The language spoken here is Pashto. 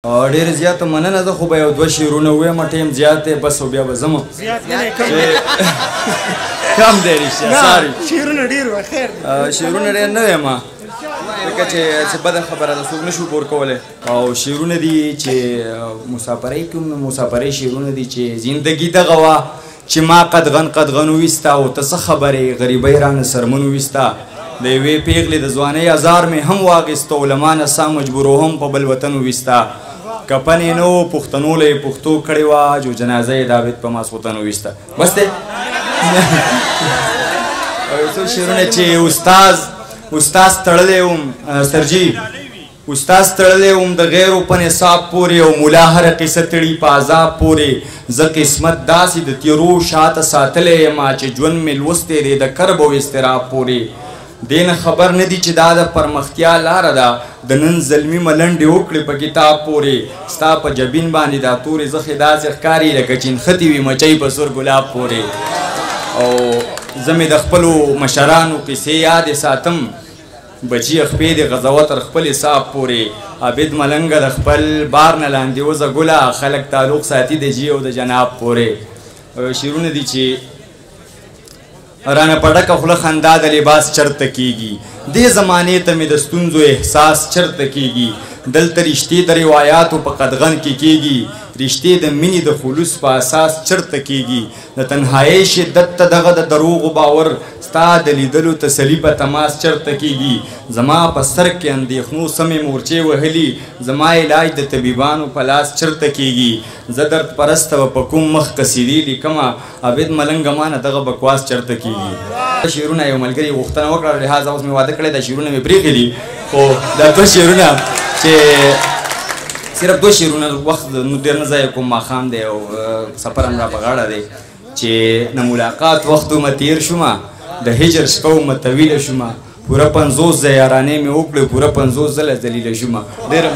ډېر زیاته مننه ده خو به یو دوه شعرونه ووایم ټیم زیات دی بس بیا به ځم کم دی رښتیا ساري شعرونه ډېر وه خیر شعرونه ډېر نه وایم ځکه چې څه بده خبره ده څوک نشو پور کولی او شعرونه دي چې مسافرۍ کې هم مسافرۍ شعرونه دي چې زندګي دغه وه چې ما قدغن وویسته او ته څه خبرې غریبۍ رانه سرمن وویسته د یوې پیغلې د ځوانۍ ازار مې هم واخیسته او له ما نه سا مجبورو هم په بل وطن وویسته کفن یې نه و پښتنو له یې پښتو کړې وه جو جنازه یې د عابد په ماسخوتن وویسته بس دی او یو څو شعرونه چې استاز تړلی وم سرجي استاز تړلی وم د غیرو په نصاب پورې او ملا هره قصه تړي په عذاب پورې زه قسمت داسې د تیرو شاته ساتلی یم چې ژوند مې لوستی دی د کرب او اضطراب پورې دې نه خبر نه دي چې دا د پرمختیا لاره ده د نن زلمي ملنډې وکړې په کتاب پورې ستا په جبین باندې دا تورې زخې داسې ښکاري لکه چینختې وي مچۍ په سور ګلاب پورې او زه مې د خپلو مشرانو قصې یادې ساتم بچي خپې د غزوه تر خپل حساب پورې عابد ملنګه د خپل بار نه لاندې وزه ګله خلک تعلق ساتي د جي او د جناب پورې شعرونه دي چې رانه پډکه خوله خندا د لباس چرته کیږي دې زمانې ته مې د ستونزو احساس چرته کیږي دلته رښتې د روایاتو په قدغن کې کیږي رښتې د مینې د خلوص په اساس چرته کیږي د تنهایۍ شدت ته دغه د دروغو باور ستا د لیدلو تسلي په تماس چرته کیږي زما په سر کې اندېښنو سمې مورچې وهلي زما علاج د طبیبانو په لاس چرته کیږي زه درد پرسته به په کوم مخ قصیدې لیکمه عابد ملنګه ما نه دغه بکواس چرته کیږي شعرونه یو ملګري غوښتنه وکړه لحاظه اوس مې واده کړی دا شعرونه مې پرېښي دي خو دا دوه شعرونه چې صرف دوه شعرونه وخت ډېر نه ضایع کوم ماښام دی او سفر هم را په غاړه دی چې نه ملاقات وخت ومه تېر شومه د هجر شپه ومه طویله شومه پوره 50 زه یارانې مې وکړې پوره 50 ځله ذلیله شومه ډېره